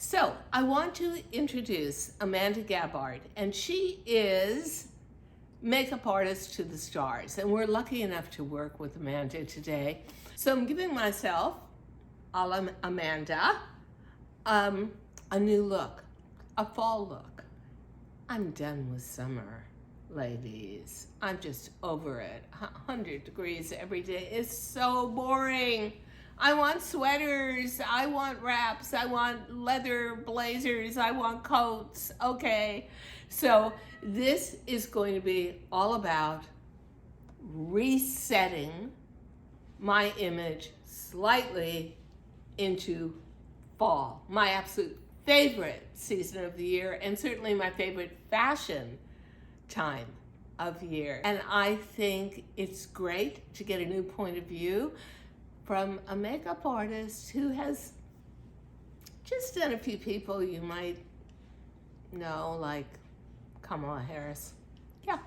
So I want to introduce Amanda Gabbard, and she is makeup artist to the stars, and we're lucky enough to work with Amanda today. So I'm giving myself, a la Amanda, a new look, a fall look. I'm done with summer, ladies. I'm just over it. 100 degrees every day is so boring. I want sweaters, I want wraps, I want leather blazers, I want coats, okay? So this is going to be all about resetting my image slightly into fall, my absolute favorite season of the year, and certainly my favorite fashion time of year. And I think it's great to get a new point of view from a makeup artist who has just done a few people you might know, like Kamala Harris. Yeah,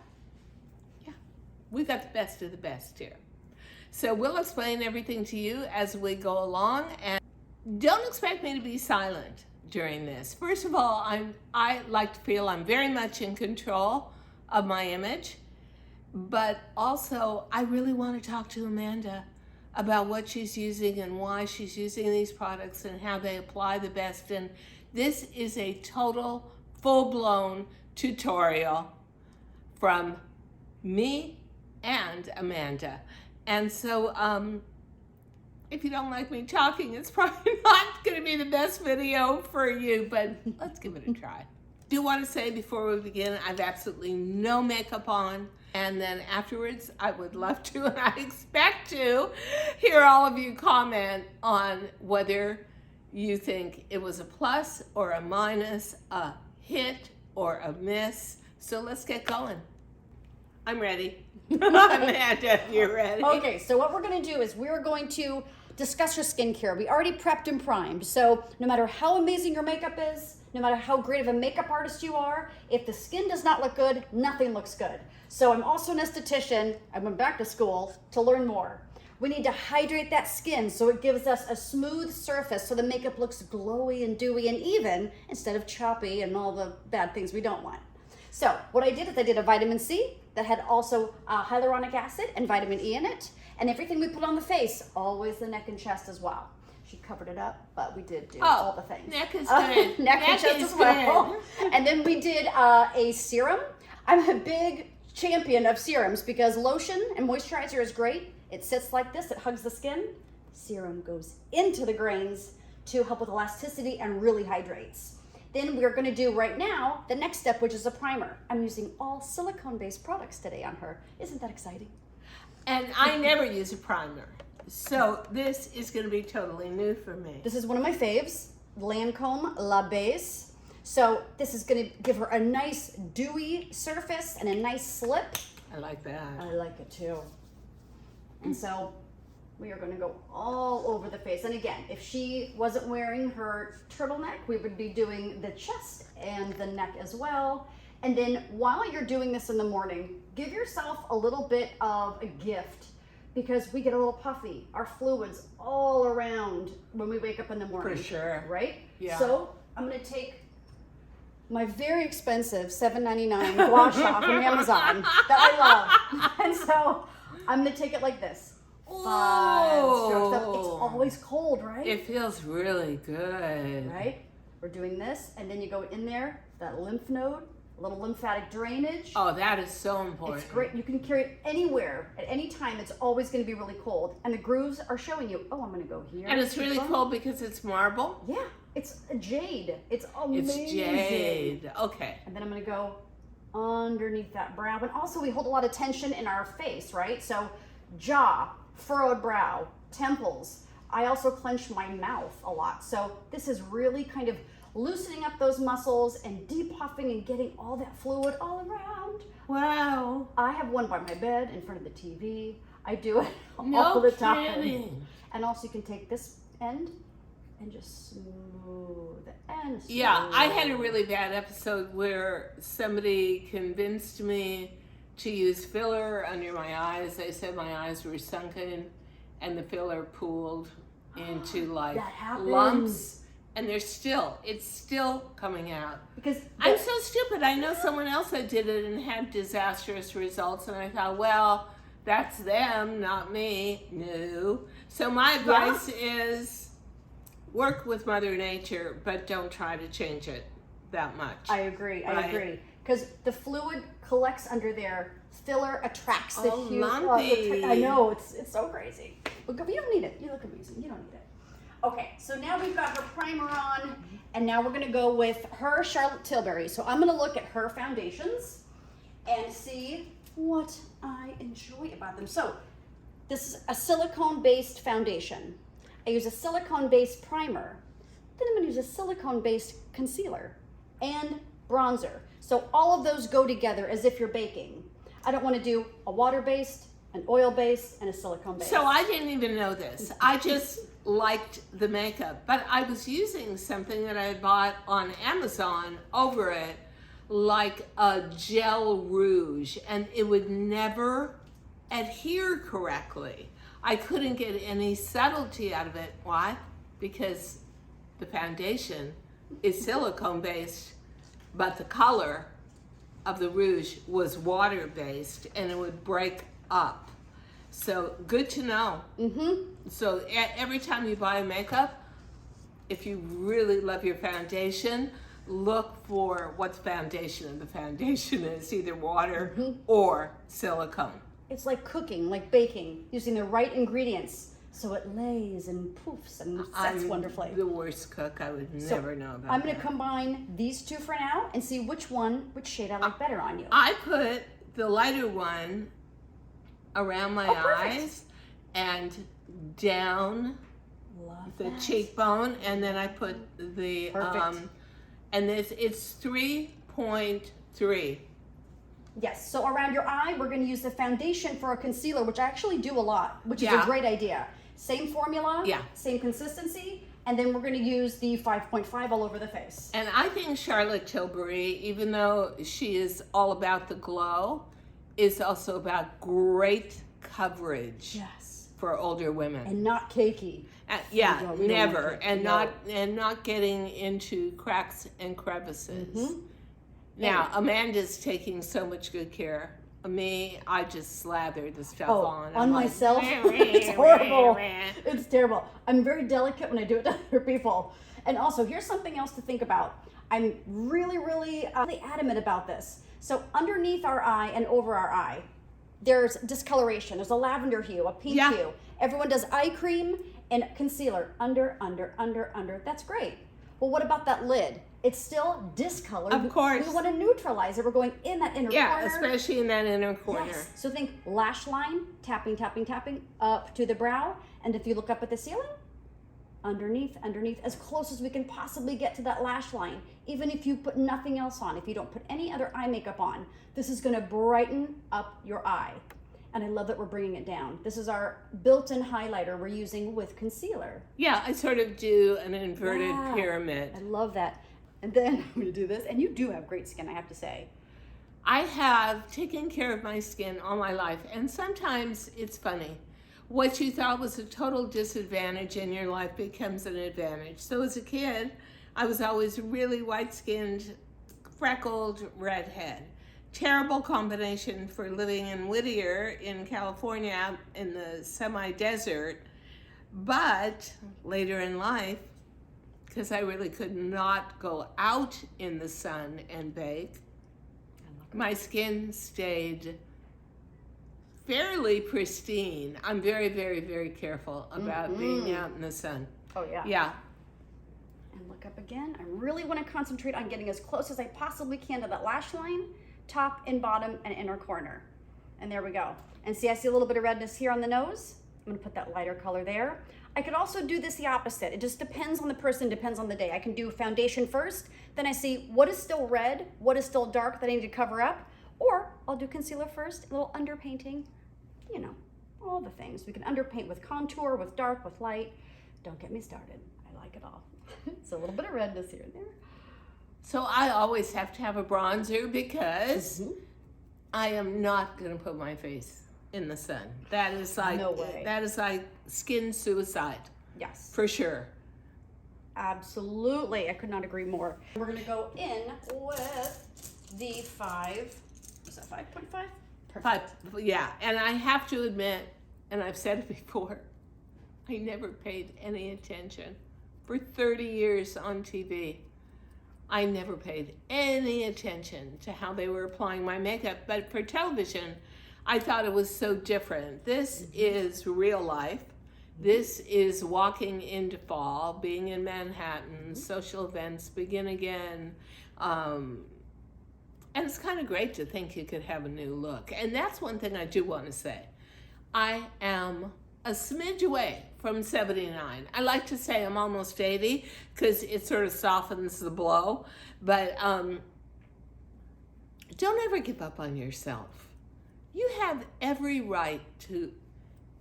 we got the best of the best here. So we'll explain everything to you as we go along, and don't expect me to be silent during this. First of all, I like to feel I'm very much in control of my image, but also I really want to talk to Amanda about what she's using and why she's using these products and how they apply the best. And this is a total full-blown tutorial from me and Amanda. And so if you don't like me talking, it's probably not going to be the best video for you, but let's give it a try. Do want to say before we begin, I have absolutely no makeup on. And then afterwards, I would love to, and I expect to, hear all of you comment on whether you think it was a plus or a minus, a hit or a miss. So let's get going. I'm ready. Amanda, you're ready. Okay, so what we're going to do is we're going to discuss your skincare. We already prepped and primed. So no matter how amazing your makeup is, no matter how great of a makeup artist you are, if the skin does not look good, nothing looks good. So I'm also an esthetician. I went back to school to learn more. We need to hydrate that skin so it gives us a smooth surface so the makeup looks glowy and dewy and even instead of choppy and all the bad things we don't want. So what I did is I did a vitamin C that had also hyaluronic acid and vitamin E in it, and everything we put on the face, always the neck and chest as well. She covered it up, but we did do all the things. Neck is good. Neck and chest as well. And then we did a serum. I'm a big champion of serums because lotion and moisturizer is great. It sits like this, it hugs the skin. Serum goes into the grains to help with elasticity and really hydrates. Then we're going to do right now the next step, which is a primer. I'm using all silicone-based products today on her. Isn't that exciting? And I never use a primer. So this is going to be totally new for me. This is one of my faves, Lancôme La Base. So this is going to give her a nice dewy surface and a nice slip. I like that. I like it too. And so we are going to go all over the face. And again, if she wasn't wearing her turtleneck, we would be doing the chest and the neck as well. And then while you're doing this in the morning, give yourself a little bit of a gift because we get a little puffy. Our fluids all around when we wake up in the morning. For sure. Right? Yeah. So I'm going to take my very expensive $7.99 gua sha from Amazon that I love. And so I'm going to take it like this. 5 strokes up. It's always cold, right? It feels really good. Right? We're doing this, and then you go in there, that lymph node, a little lymphatic drainage. Oh, that is so important. It's great. You can carry it anywhere at any time. It's always going to be really cold. And the grooves are showing you, oh, I'm going to go here. And it's really cool because it's marble? Yeah. It's jade. It's amazing. It's jade. Okay. And then I'm going to go underneath that brow. And also, we hold a lot of tension in our face, right? So jaw, furrowed brow, temples. I also clench my mouth a lot. So this is really kind of loosening up those muscles and depuffing and getting all that fluid all around. Wow. I have one by my bed in front of the TV. I do it No all the time. kidding. And also you can take this end and just smooth and smooth. Yeah, I had a really bad episode where somebody convinced me to use filler under my eyes. They said my eyes were sunken and the filler pooled into like That happens. lumps And it's still coming out. Because I'm so stupid. I know someone else that did it and had disastrous results, and I thought, well, that's them, not me. No. So my advice is work with Mother Nature, but don't try to change it that much. I agree. I agree. Because the fluid collects under there. Filler attracts the hue. Lumpy. I know, it's so crazy. But you don't need it. You look amazing. You don't need it. Okay, so now we've got her primer on, and now we're gonna go with her Charlotte Tilbury. So I'm gonna look at her foundations and see what I enjoy about them. So this is a silicone-based foundation. I use a silicone-based primer. Then I'm gonna use a silicone-based concealer and bronzer. So all of those go together as if you're baking. I don't wanna do a water-based, an oil-based, and a silicone-based. So I didn't even know this. I just liked the makeup, but I was using something that I bought on Amazon over it, like a gel rouge, and it would never adhere correctly. I couldn't get any subtlety out of it. Why? Because the foundation is silicone based, but the color of the rouge was water based, and it would break up. So good to know. So every time you buy makeup, if you really love your foundation, look for what the foundation of the foundation is, either water or silicone. It's like cooking, like baking, using the right ingredients so it lays and poofs and sets wonderfully. The worst cook. I would never know about I'm going that. to combine these two for now and see which shade I like better on you. I put the lighter one around my eyes and down the cheekbone, and then I put the and it's 3.3. Yes, so around your eye, we're going to use the foundation for a concealer, which I actually do a lot, which is a great idea. Same formula, same consistency, and then we're going to use the 5.5 all over the face. And I think Charlotte Tilbury, even though she is all about the glow, is also about great coverage for older women. And not cakey. Never. And not getting into cracks and crevices. Now, Amanda's taking so much good care of me. I just slather the stuff on myself. It's horrible. It's terrible. I'm very delicate when I do it to other people. And also, here's something else to think about. I'm really adamant about this. So underneath our eye and over our eye, there's discoloration. There's a lavender hue, a pink hue. Everyone does eye cream and concealer under. That's great. Well, what about that lid? It's still discolored. Of course. We want to neutralize it. We're going in that inner corner. Yeah, especially in that inner corner. Yes. So think lash line, tapping up to the brow. And if you look up at the ceiling, underneath, as close as we can possibly get to that lash line. Even if you put nothing else on, if you don't put any other eye makeup on, this is going to brighten up your eye. And I love that we're bringing it down. This is our built-in highlighter we're using with concealer. Yeah, I sort of do an inverted pyramid. I love that. And then I'm going to do this. And you do have great skin, I have to say. I have taken care of my skin all my life. And sometimes it's funny. What you thought was a total disadvantage in your life becomes an advantage. So as a kid, I was always really white-skinned, freckled redhead. Terrible combination for living in Whittier in California in the semi-desert. But later in life, because I really could not go out in the sun and bake, my skin stayed fairly pristine. I'm very careful about being out in the sun. Oh, yeah. Yeah. And look up again. I really want to concentrate on getting as close as I possibly can to that lash line, top and bottom and inner corner. And there we go. And see, I see a little bit of redness here on the nose. I'm going to put that lighter color there. I could also do this the opposite. It just depends on the person, depends on the day. I can do foundation first, then I see what is still red, what is still dark that I need to cover up, or I'll do concealer first, a little underpainting, you know, all the things. We can underpaint with contour, with dark, with light. Don't get me started. I like it all. It's a little bit of redness here and there. So I always have to have a bronzer because I am not going to put my face in the sun. That is like no way. That is like skin suicide. Yes. For sure. Absolutely. I could not agree more. We're going to go in with the 5. Is that 5.5? But yeah, and I have to admit, and I've said it before, I never paid any attention. For 30 years on TV, I never paid any attention to how they were applying my makeup. But for television, I thought it was so different. This is real life. This is walking into fall, being in Manhattan, social events begin again. And it's kind of great to think you could have a new look. And that's one thing I do want to say. I am a smidge away from 79. I like to say I'm almost 80 because it sort of softens the blow. But don't ever give up on yourself. You have every right to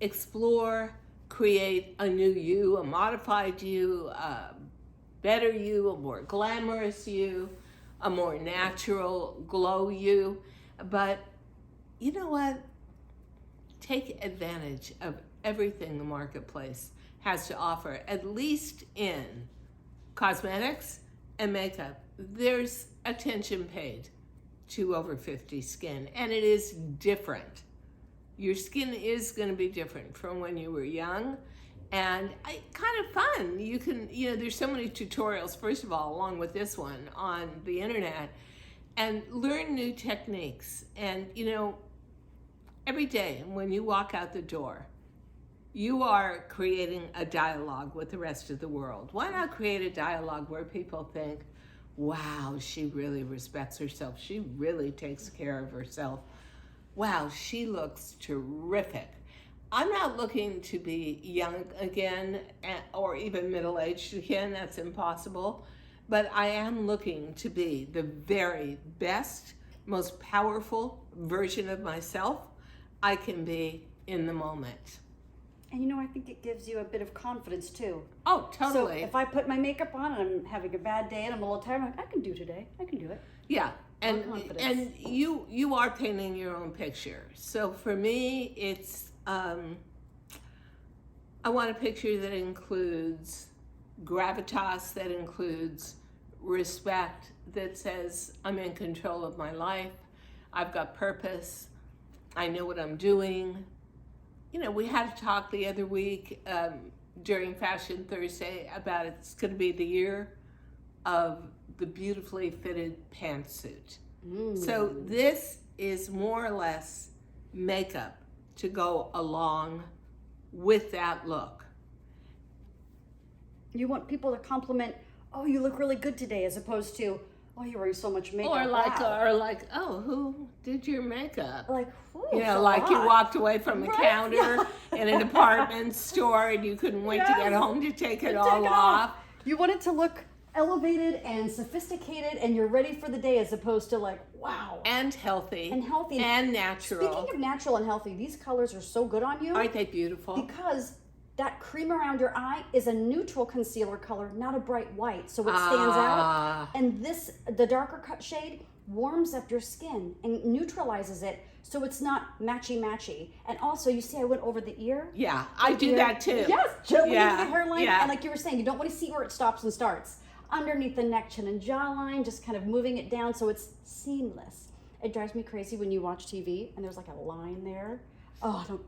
explore, create a new you, a modified you, a better you, a more glamorous you, a more natural glow you. But you know what? Take advantage of everything the marketplace has to offer, at least in cosmetics and makeup. There's attention paid to over 50 skin, and it is different. Your skin is going to be different from when you were young, and kind of fun. You can, there's so many tutorials, first of all, along with this one on the internet, and learn new techniques. And, every day when you walk out the door, you are creating a dialogue with the rest of the world. Why not create a dialogue where people think, wow, she really respects herself. She really takes care of herself. Wow, she looks terrific. I'm not looking to be young again or even middle-aged again. That's impossible. But I am looking to be the very best, most powerful version of myself I can be in the moment. And I think it gives you a bit of confidence too. Oh, totally. So if I put my makeup on and I'm having a bad day and I'm a little tired, I'm like, I can do today. I can do it. Yeah. And you are painting your own picture. So for me, it's I want a picture that includes gravitas, that includes respect, that says I'm in control of my life, I've got purpose, I know what I'm doing. We had a talk the other week during Fashion Thursday about it's going to be the year of the beautifully fitted pantsuit. So this is more or less makeup to go along with that look. You want people to compliment, oh, you look really good today, as opposed to, oh, you're wearing so much makeup. Or like, oh, who did your makeup? Like, like you walked away from the counter in a department store and you couldn't wait to get home to take it all off. You want it to look elevated and sophisticated and you're ready for the day, as opposed to like, wow. And healthy. And natural. Speaking of natural and healthy, these colors are so good on you. Aren't they beautiful? Because that cream around your eye is a neutral concealer color, not a bright white, so it stands out. And the darker cut shade warms up your skin and neutralizes it, so it's not matchy-matchy. And also, you see I went over the ear? Yeah, I do that too. Yes, gently into the hairline. Yeah. And like you were saying, you don't want to see where it stops and starts. Underneath the neck, chin, and jawline, just kind of moving it down so it's seamless. It drives me crazy when you watch TV and there's like a line there. Oh,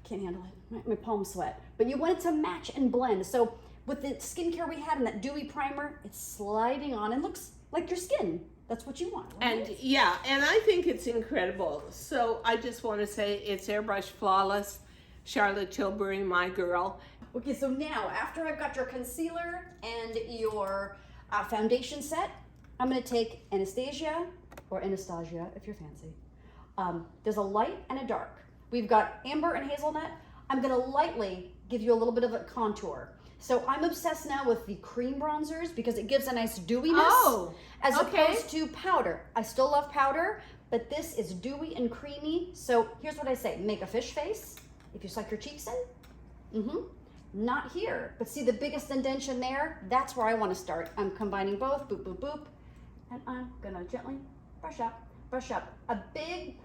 can't handle it. My palms sweat. But you want it to match and blend. So with the skincare we had and that dewy primer, it's sliding on and looks like your skin. That's what you want, right? And I think it's incredible. So I just want to say it's Airbrush Flawless, Charlotte Tilbury, my girl. Okay, so now after I've got your concealer and your foundation set, I'm going to take Anastasia, or Anastasia if you're fancy. There's a light and a dark. We've got amber and hazelnut. I'm going to lightly give you a little bit of a contour. So I'm obsessed now with the cream bronzers because it gives a nice dewiness as opposed to powder. I still love powder, but this is dewy and creamy. So here's what I say. Make a fish face if you suck your cheeks in. Not here, but see the biggest indentation there? That's where I want to start. I'm combining both, boop, boop, boop. And I'm going to gently brush up. A big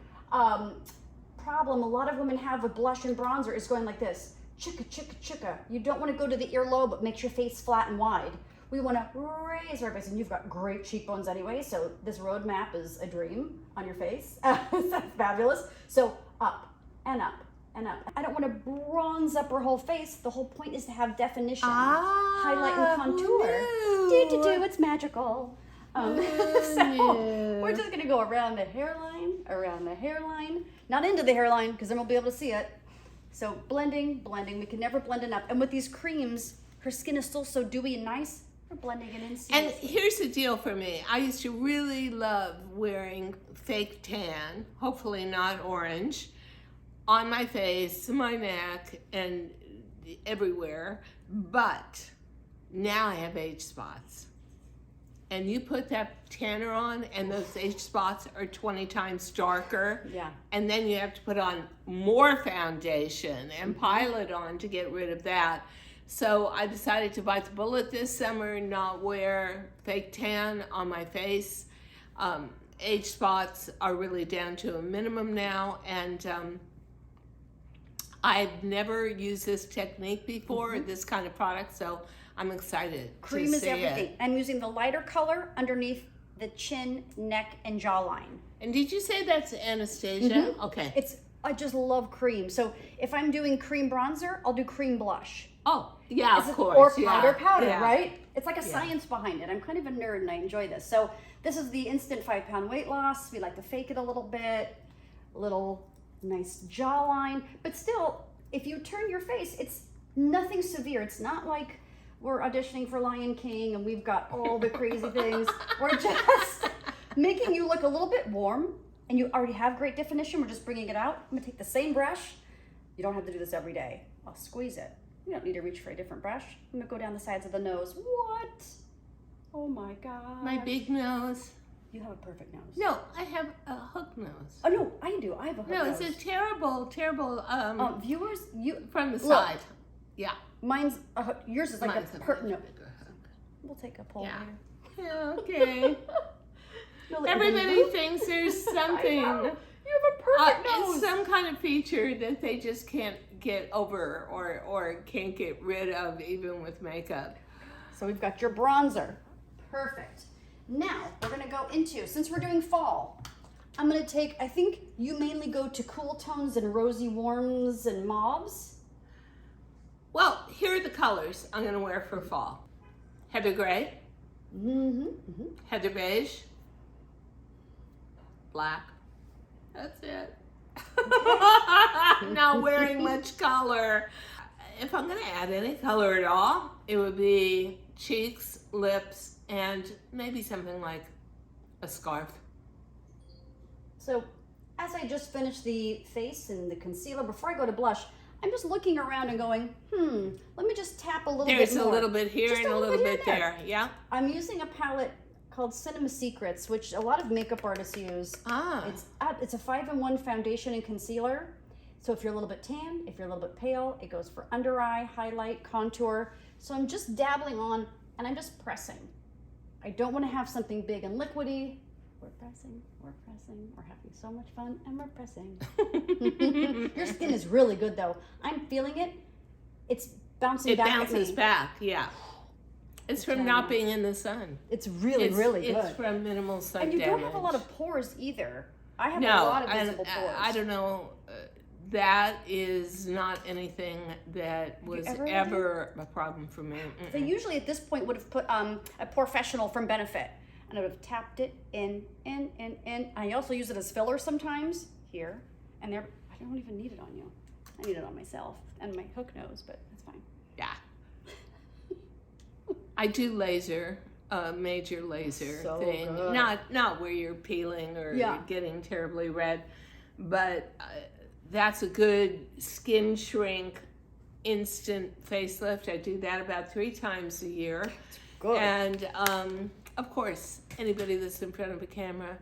problem a lot of women have with blush and bronzer is going like this. chicka, chicka, chicka. You don't want to go to the earlobe, but makes your face flat and wide. We want to raise our face, and you've got great cheekbones anyway, so this roadmap is a dream on your face. That's fabulous. So up and up and up. I don't want to bronze up her whole face. The whole point is to have definition, highlight and contour. Do, it's magical. So we're just gonna go around the hairline, not into the hairline because then we'll be able to see it. So blending, we can never blend enough. And with these creams, her skin is still so dewy and nice. We're blending it in. And here's the deal for me. I used to really love wearing fake tan, hopefully not orange, on my face, my neck, and everywhere. But now I have age spots. And you put that tanner on and those age spots are 20 times darker. Yeah. And then you have to put on more foundation and pile it on to get rid of that. So I decided to bite the bullet this summer, not wear fake tan on my face. Age spots are really down to a minimum now. And I've never used this technique before, this kind of product, so I'm excited. Cream is everything. I'm using the lighter color underneath the chin, neck, and jawline. And did you say that's Anastasia? Okay. I just love cream. So if I'm doing cream bronzer, I'll do cream blush. Oh, yeah, of course. Or powder, yeah. right? It's like a science behind it. I'm kind of a nerd and I enjoy this. So this is the instant 5-pound weight loss. We like to fake it a little bit, a little nice jawline. But still, if you turn your face, it's nothing severe. It's not like we're auditioning for Lion King and we've got all the crazy things. We're just making you look a little bit warm and you already have great definition. We're just bringing it out. I'm gonna take the same brush. You don't have to do this every day. I'll squeeze it. You don't need to reach for a different brush. I'm gonna go down the sides of the nose. What? Oh my God. My big nose. You have a perfect nose. No, I have a hook nose. Oh no, I do. I have a hook nose. No, it's a terrible, viewers, from the side. Yeah. Mine's a hook. Yours is like Mine's a much no. bigger hook. We'll take a poll Yeah. later. Yeah, okay. Everybody thinks there's something. You have a perfect nose. It's some kind of feature that they just can't get over or can't get rid of even with makeup. So we've got your bronzer. Perfect. Now we're gonna go into, since we're doing fall, I'm gonna take, I think you mainly go to cool tones and rosy warms and mauves. Well, here are the colors I'm gonna wear for fall. Heather gray, heather beige, black. That's it. Not wearing much color. If I'm gonna add any color at all, it would be cheeks, lips, and maybe something like a scarf. So as I just finished the face and the concealer, before I go to blush, I'm just looking around and going, let me just tap a little bit more. There's a little bit here just and a little bit there. Yeah. I'm using a palette called Cinema Secrets, which a lot of makeup artists use. It's a 5-in-1 foundation and concealer. So if you're a little bit tan, if you're a little bit pale, it goes for under eye, highlight, contour. So I'm just dabbling on and I'm just pressing. I don't want to have something big and liquidy. We're pressing, we're having so much fun, and we're pressing. Your skin is really good though. I'm feeling it. It's bouncing back at me. It bounces back, yeah. It's from not being in the sun. It's really good. It's from minimal sun damage. And you don't have a lot of pores either. I have a lot of visible pores. I don't know. That is not anything that was ever a problem for me. They usually at this point would have put a POREfessional from Benefit. And I would have tapped it in. I also use it as filler sometimes here and there. I don't even need it on you. I need it on myself and my hook nose, but that's fine. Yeah. I do laser, major laser thing. Good. Not where you're peeling or getting terribly red, but that's a good skin shrink, instant facelift. I do that about 3 times a year. That's good. And of course, anybody that's in front of a camera,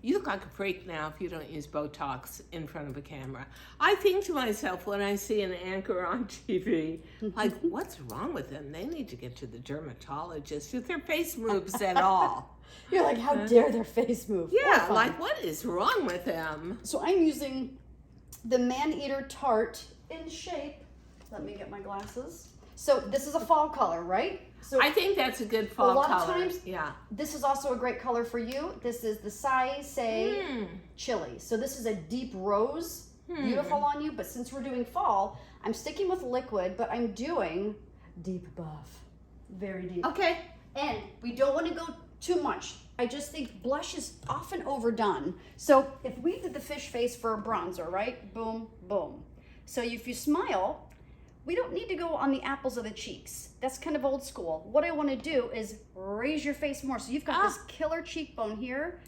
you look like a freak now if you don't use Botox in front of a camera. I think to myself when I see an anchor on TV, like, what's wrong with them? They need to get to the dermatologist if their face moves at all. You're like, how dare their face move? Yeah, like, what is wrong with them? So I'm using the Man-Eater Tarte in shape. Let me get my glasses. So this is a fall color, right? So I think that's a good fall color. A lot of times, yeah. This is also a great color for you. This is the Say Chili. So this is a deep rose, beautiful on you. But since we're doing fall, I'm sticking with liquid, but I'm doing deep buff, very deep. Okay. And we don't want to go too much. I just think blush is often overdone. So if we did the fish face for a bronzer, right? Boom, boom. So if you smile, we don't need to go on the apples of the cheeks. That's kind of old school. What I want to do is raise your face more. So you've got this killer cheekbone here.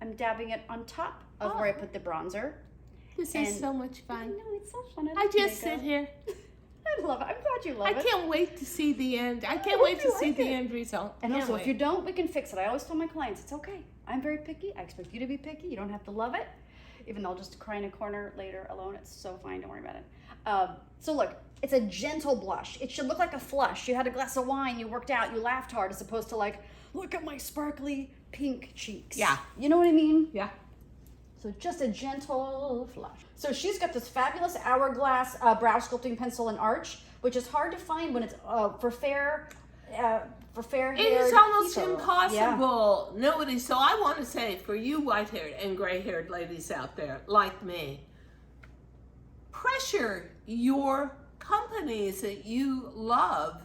I'm dabbing it on top of where I put the bronzer. This is so much fun. I know, it's so fun. I just sit here. I love it. I'm glad you love it. I can't wait to see the end. I can't wait to see the end result. And also, if you don't, we can fix it. I always tell my clients, it's okay. I'm very picky. I expect you to be picky. You don't have to love it. Even though I'll just cry in a corner later alone. It's so fine. Don't worry about it. So look, it's a gentle blush. It should look like a flush. You had a glass of wine, you worked out, you laughed hard, as opposed to like, look at my sparkly pink cheeks. Yeah. You know what I mean? Yeah. So just a gentle flush. So she's got this fabulous Hourglass brow sculpting pencil and arch, which is hard to find when it's for fair hair. It is almost impossible. Yeah. Nobody. So I want to say, for you white-haired and gray-haired ladies out there like me, pressure your companies that you love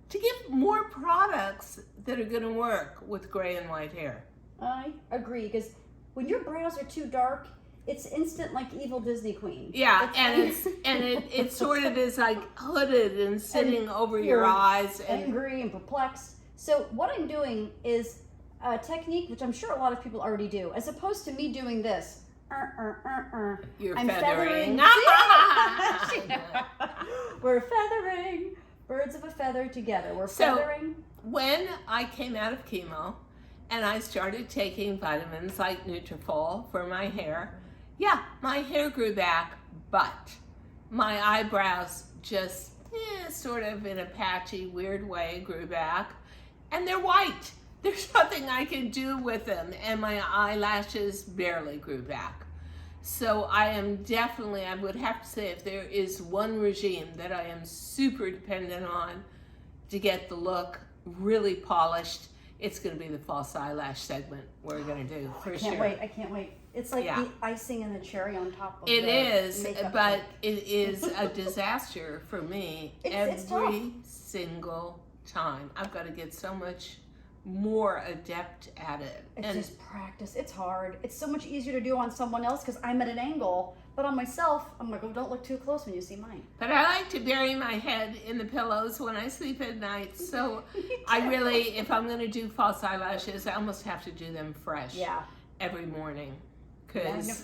to give more products that are going to work with gray and white hair. I agree, because when your brows are too dark, it's instant like evil Disney queen. Yeah, it sort of is like hooded and sitting over your eyes. And angry and perplexed. So what I'm doing is a technique which I'm sure a lot of people already do, as opposed to me doing this. You're I'm feathering. We're feathering. Birds of a feather together. We're feathering. When I came out of chemo and I started taking vitamins like Nutrafol for my hair, yeah, my hair grew back, but my eyebrows just sort of in a patchy, weird way grew back. And they're white. There's nothing I can do with them. And my eyelashes barely grew back. So I am definitely, I would have to say, if there is one regime that I am super dependent on to get the look really polished, it's going to be the false eyelash segment we're going to do, for sure. I can't wait. It's like the icing and the cherry on top of it the is, makeup but cake. it is a disaster for me every single time. I've got to get so much more adept at it. It's just practice. It's hard. It's so much easier to do on someone else because I'm at an angle, but on myself, I'm like, oh, don't look too close when you see mine. But I like to bury my head in the pillows when I sleep at night. So I really, if I'm going to do false eyelashes, I almost have to do them fresh every morning because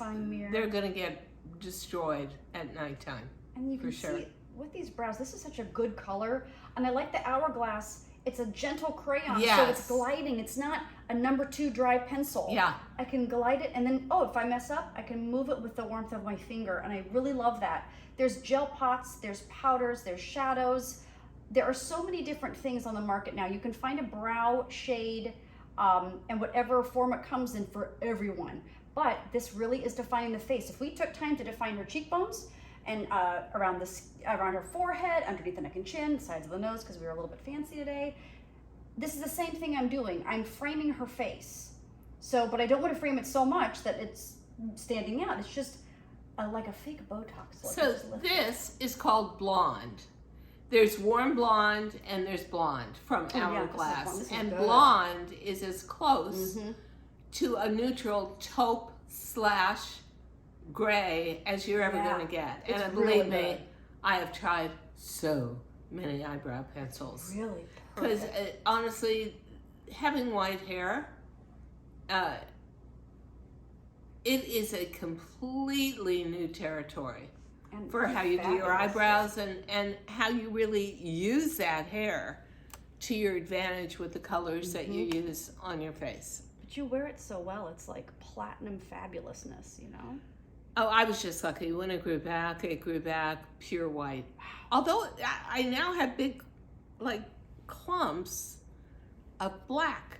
they're going to get destroyed at nighttime. And you can see with these brows, this is such a good color. And I like the Hourglass. It's a gentle crayon, so it's gliding. It's not a number 2 dry pencil. Yeah. I can glide it, and then, if I mess up, I can move it with the warmth of my finger, and I really love that. There's gel pots, there's powders, there's shadows. There are so many different things on the market now. You can find a brow shade and whatever form it comes in for everyone. But this really is defining the face. If we took time to define her cheekbones, and around her forehead, underneath the neck and chin, sides of the nose, because we were a little bit fancy today. This is the same thing I'm doing. I'm framing her face. So, but I don't want to frame it so much that it's standing out. It's just like a fake Botox look. So this is called blonde. There's warm blonde and there's blonde from Hourglass. This is and good. Blonde is as close to a neutral taupe / gray as you're ever going to get. It's and really believe me, good. I have tried so many eyebrow pencils. Really? Because honestly, having white hair, it is a completely new territory for how you do your eyebrows and how you really use that hair to your advantage with the colors that you use on your face. But you wear it so well, it's like platinum fabulousness, you know? Oh, I was just lucky. When it grew back pure white. Although I now have big, like, clumps of black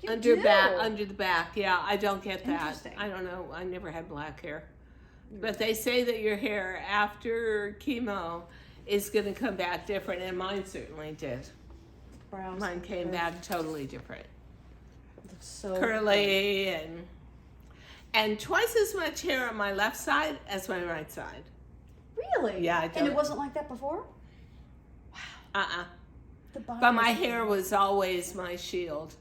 under the back. Yeah, I don't get that. I don't know. I never had black hair. But they say that your hair after chemo is going to come back different, and mine certainly did. Brows. Mine came back totally different. Looks so curly and twice as much hair on my left side as my right side. Really? Yeah, I And don't. it wasn't like that before? But my hair was always my shield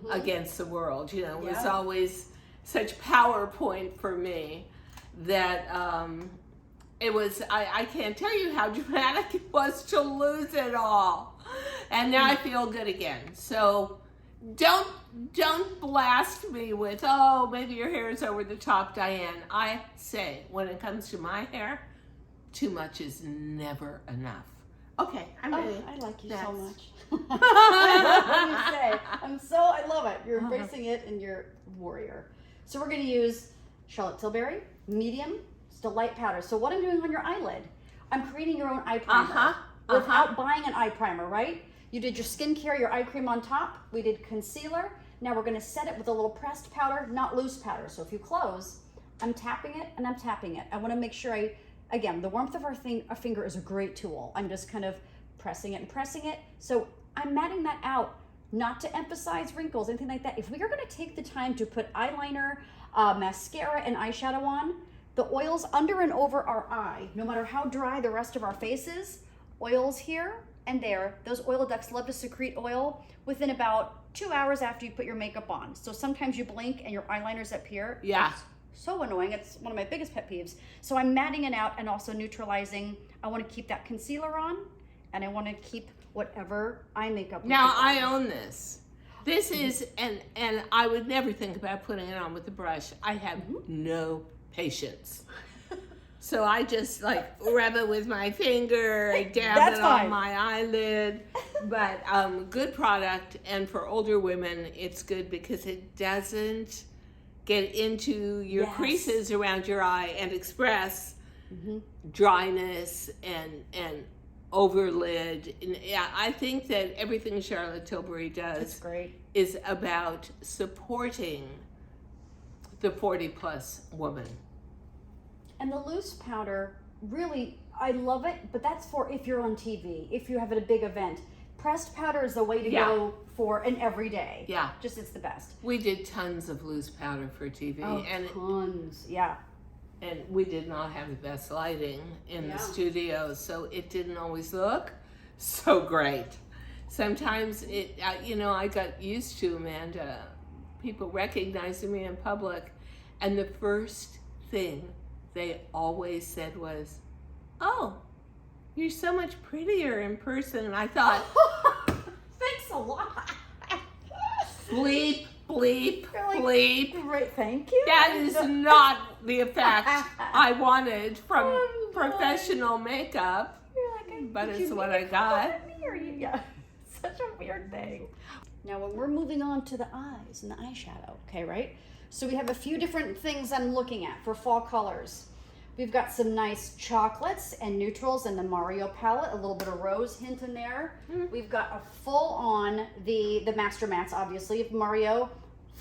against the world. You know, it was always such PowerPoint for me that it was, I can't tell you how dramatic it was to lose it all. And now I feel good again. So don't blast me with, oh, maybe your hair is over the top, Diane. I say, when it comes to my hair, too much is never enough. Okay, I'm ready. I like you Next. so much. What do you say? I love it. You're embracing it and you're a warrior. So we're going to use Charlotte Tilbury, medium, still light powder. So what I'm doing on your eyelid, I'm creating your own eye primer without buying an eye primer, right? You did your skincare, your eye cream on top. We did concealer. Now we're going to set it with a little pressed powder, not loose powder. So if you close, I'm tapping it and I'm tapping it. I want to make sure again, the warmth of our finger is a great tool. I'm just kind of pressing it and pressing it. So I'm matting that out, not to emphasize wrinkles, anything like that. If we are going to take the time to put eyeliner, mascara, and eyeshadow on, the oils under and over our eye, no matter how dry the rest of our face is, oils here and there, those oil ducts love to secrete oil within about 2 hours after you put your makeup on. So sometimes you blink and your eyeliner's up here. Yeah. So annoying. It's one of my biggest pet peeves. So I'm matting it out and also neutralizing. I want to keep that concealer on, and I want to keep whatever eye makeup. Now I own this. This is, and I would never think about putting it on with a brush. I have no patience. So I just like rub it with my finger, dab it on my eyelid. But good product, and for older women, it's good because it doesn't get into your creases around your eye and express dryness and overlid. And yeah, I think that everything Charlotte Tilbury does is about supporting the 40-plus woman. And the loose powder, really, I love it, but that's for if you're on TV, if you have a big event. Pressed powder is the way to go for an everyday. Yeah. Just, it's the best. We did tons of loose powder for TV. Oh, tons, yeah. And we did not have the best lighting in the studio, so it didn't always look so great. Sometimes it, I got used to, Amanda, people recognizing me in public, and the first thing they always said was, "Oh, you're so much prettier in person." And I thought, thanks a lot. bleep, bleep, bleep. Great, thank you. That is not the effect I wanted from professional makeup, but it's what I got. Yeah, such a weird thing. Now, when we're moving on to the eyes and the eyeshadow, okay, right? So we have a few different things I'm looking at for fall colors. We've got some nice chocolates and neutrals in the Mario palette, a little bit of rose hint in there. We've got a full on the Master Mattes, obviously, of Mario.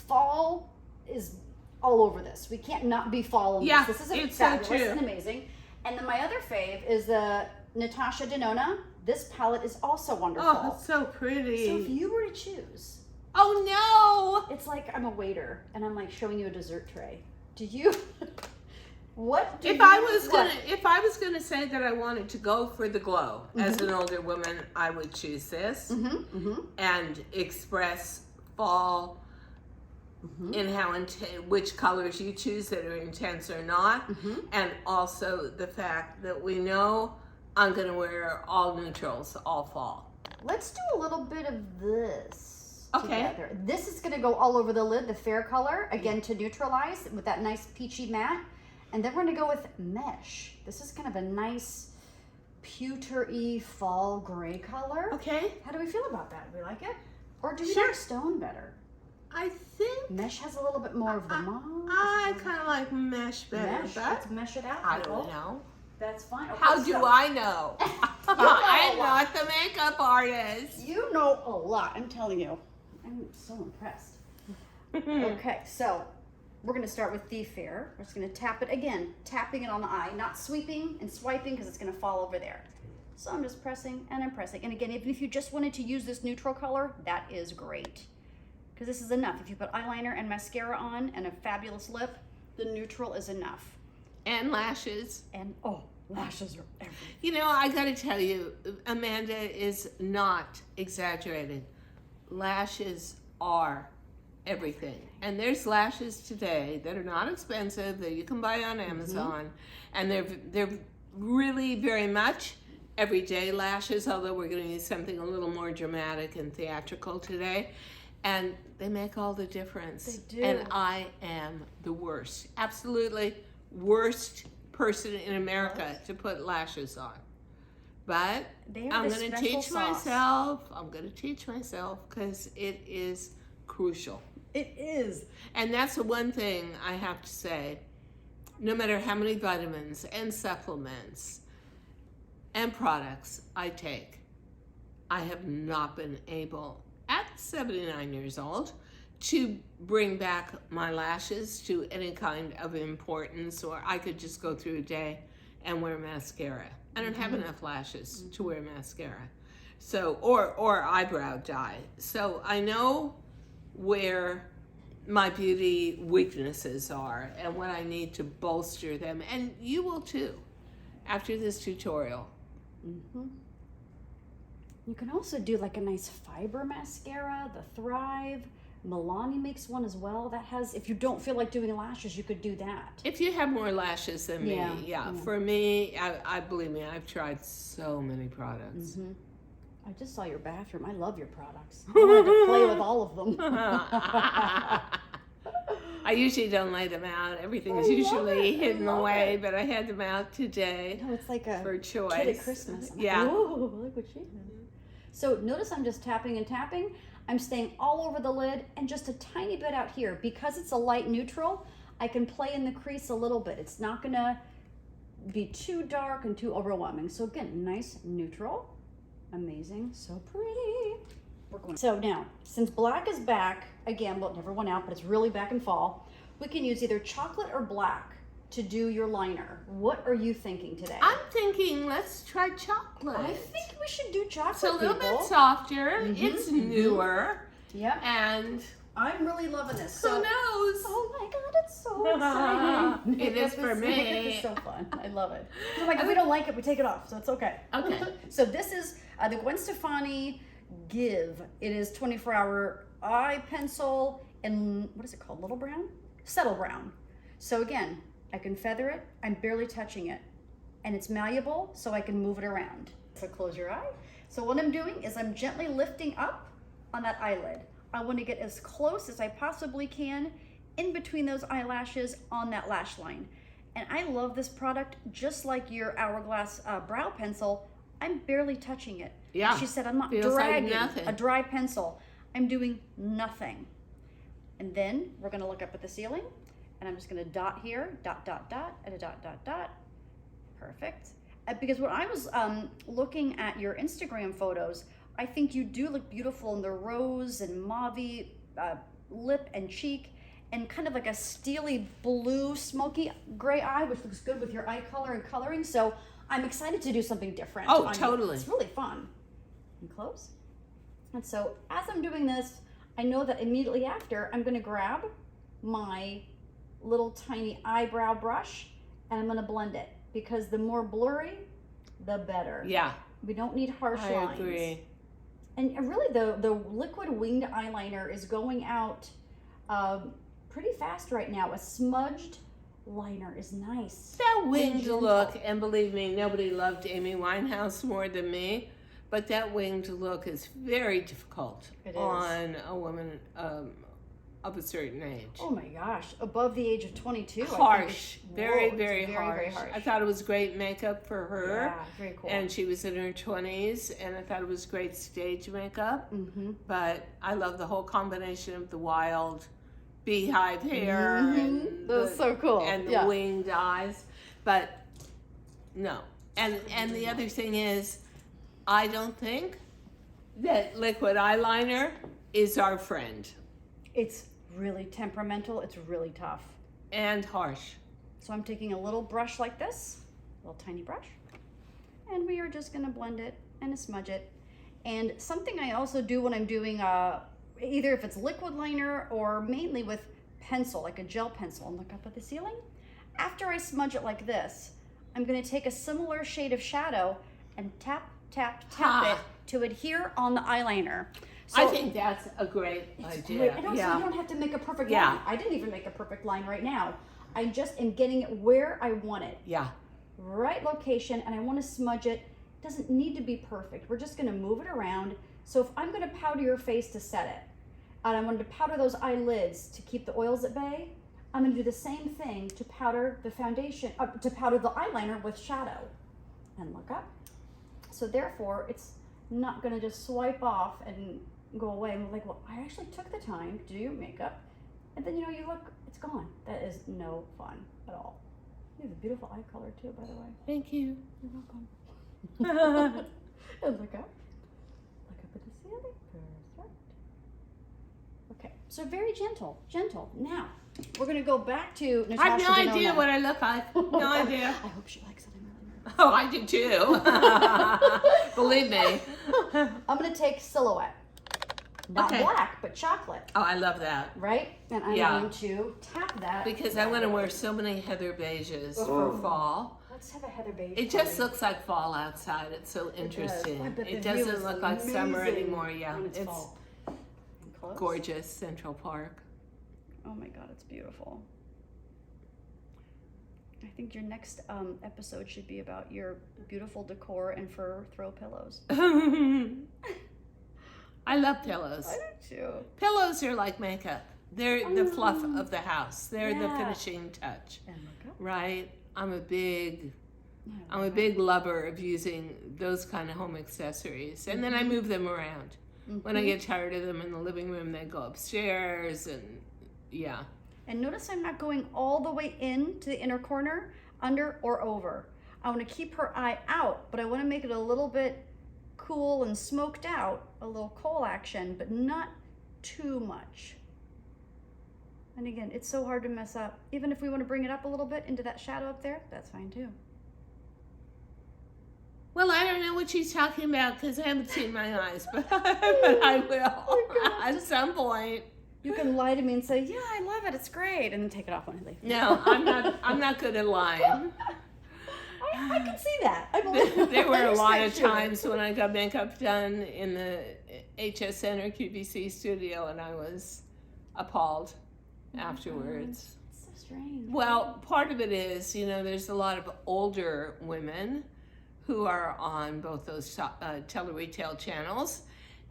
Fall is all over this. We can't not be fall in this. This is fabulous and amazing. And then my other fave is the Natasha Denona. This palette is also wonderful. Oh, it's so pretty. So if you were to choose, oh no! It's like I'm a waiter and I'm like showing you a dessert tray. Do you? What? If I was gonna say that I wanted to go for the glow as an older woman, I would choose this and express fall in how which colors you choose that are intense or not, and also the fact that we know I'm gonna wear all neutrals all fall. Let's do a little bit of this together. This is gonna go all over the lid, the fair color, again to neutralize with that nice peachy matte. And then we're gonna go with Mesh. This is kind of a nice pewter-y fall gray color. Okay. How do we feel about that? Do we like it? Or do we like stone better? I think Mesh has a little bit more of the mauve. I kind of like Mesh better. Mesh, let's mesh it out. I don't know. That's fine. Okay, How do I know? I'm not the makeup artist. You know a lot, I'm telling you. I'm so impressed. Okay, so we're gonna start with the fair. We're just gonna tap it again, tapping it on the eye, not sweeping and swiping because it's gonna fall over there. So I'm just pressing and I'm pressing. And again, even if you just wanted to use this neutral color, that is great. Because this is enough. If you put eyeliner and mascara on and a fabulous lip, the neutral is enough. And lashes. And oh, lashes are everything. You know, I gotta tell you, Amanda is not exaggerating. Lashes are everything. And there's lashes today that are not expensive, that you can buy on Amazon. And they're really very much everyday lashes, although we're gonna use something a little more dramatic and theatrical today. And they make all the difference. They do. And I am the worst, absolutely worst person in America to put lashes on. But I'm going to teach myself. I'm going to teach myself because it is crucial. It is. And that's the one thing I have to say. No matter how many vitamins and supplements and products I take, I have not been able, at 79 years old, to bring back my lashes to any kind of importance, or I could just go through a day and wear mascara. I don't have enough lashes to wear mascara. So, or eyebrow dye. So I know where my beauty weaknesses are and what I need to bolster them. And you will too, after this tutorial. You can also do like a nice fiber mascara, the Thrive. Milani makes one as well that has, if you don't feel like doing lashes, you could do that. If you have more lashes than me, yeah. For me, I believe me, I've tried so many products. I just saw your bathroom. I love your products. I wanted to play with all of them. I usually don't lay them out. Everything's usually hidden away, but I had them out today. No, it's like a for choice. kid at Christmas. Yeah. Oh, look what she did. So notice I'm just tapping and tapping. I'm staying all over the lid and just a tiny bit out here. Because it's a light neutral, I can play in the crease a little bit. It's not gonna be too dark and too overwhelming. So again, nice neutral. Amazing, so pretty. So now, since black is back, again, well, it never went out, but it's really back in fall, we can use either chocolate or black to do your liner. What are you thinking today? I'm thinking let's try chocolate. I think we should do chocolate. It's a little bit softer. It's newer. Yep. And I'm really loving this. Who knows? Oh my God, it's so exciting. It is for me. It's so fun. I love it. So like, if we don't like it, we take it off, so it's okay. Okay. So this is the GWEN Stefani Give. It is 24-hour eye pencil in, what is it called? Little brown? Settle brown. So again, I can feather it. I'm barely touching it. And it's malleable, so I can move it around. So close your eye. So what I'm doing is I'm gently lifting up on that eyelid. I want to get as close as I possibly can in between those eyelashes on that lash line. And I love this product, just like your Hourglass brow pencil. I'm barely touching it. Yeah. She said, I'm not Feels dragging like nothing. a dry pencil. I'm doing nothing. And then we're going to look up at the ceiling. And I'm just going to dot here, dot, dot, dot, and a dot, dot, dot. Perfect. Because when I was looking at your Instagram photos, I think you do look beautiful in the rose and mauve lip and cheek, and kind of like a steely blue, smoky gray eye, which looks good with your eye color and coloring. So I'm excited to do something different. Oh, totally. It's really fun. And close. And so as I'm doing this, I know that immediately after, I'm going to grab my little tiny eyebrow brush and I'm going to blend it, because the more blurry, the better. Yeah. We don't need harsh lines. I agree. And really the liquid winged eyeliner is going out pretty fast right now. A smudged liner is nice. That winged look, and believe me, nobody loved Amy Winehouse more than me, but that winged look is very difficult on a woman of a certain age. Oh my gosh, above the age of 22. Harsh, very, very harsh. harsh. I thought it was great makeup for her. Yeah, very cool. And she was in her 20s, and I thought it was great stage makeup. But I love the whole combination of the wild beehive hair and that was so cool. And the winged eyes. But no. And the other thing is, I don't think that liquid eyeliner is our friend. It's really temperamental. It's really tough. and harsh. So I'm taking a little brush like this, a little tiny brush, and we are just gonna blend it and smudge it. And something I also do when I'm doing either if it's liquid liner or mainly with pencil, like a gel pencil, and look up at the ceiling. After I smudge it like this, I'm gonna take a similar shade of shadow and tap, tap, tap it to adhere on the eyeliner. So I think that's a great idea. great. And also you don't have to make a perfect line. I didn't even make a perfect line right now. I just am getting it where I want it. Yeah. Right location, and I want to smudge it. It doesn't need to be perfect. We're just going to move it around. So if I'm going to powder your face to set it, and I wanted to powder those eyelids to keep the oils at bay, I'm going to do the same thing to powder the foundation, to powder the eyeliner with shadow. And look up. So therefore, it's not going to just swipe off and go away. And we're like, well, I actually took the time to do your makeup, and then you look, it's gone. That is no fun at all. You have a beautiful eye color too, by the way. Thank you. You're welcome. And look up. Look up at the ceiling. Perfect. Okay, so very gentle, gentle. Now, we're gonna go back to Natasha I have no Denona. idea what I look like. No idea. I hope she likes it. I'm really nervous. Oh, I do too. Believe me. I'm gonna take Silhouette. Not Okay. black, but chocolate. Oh, I love that. Right? And I'm going to tap that. Because I want to wear so many heather beiges for fall. Let's have a heather beige. It just looks like fall outside. It's so interesting. I bet the It view doesn't is look like summer amazing anymore. Yeah, when it's fall. Close. gorgeous. Central Park. Oh my God, it's beautiful. I think your next episode should be about your beautiful decor and fur throw pillows. I love pillows. I do too. Pillows are like makeup. They're the fluff of the house. They're the finishing touch, And look up. right? I'm a big lover of using those kind of home accessories, and then I move them around. When I get tired of them in the living room, they go upstairs, and yeah. And notice I'm not going all the way in to the inner corner, under or over. I want to keep her eye out, but I want to make it a little bit cool and smoked out, a little kohl action, but not too much. And again, it's so hard to mess up. Even if we want to bring it up a little bit into that shadow up there, that's fine too. Well, I don't know what she's talking about because I haven't seen my eyes, but I will at some point. You can lie to me and say, "Yeah, I love it. It's great," and then take it off when I leave. No, I'm not good at lying. I can see that. I believe There were a lot of respect you. times when I got makeup done in the HSN or QVC studio, and I was appalled afterwards. It's so strange. Well, part of it is, there's a lot of older women who are on both those tele-retail channels,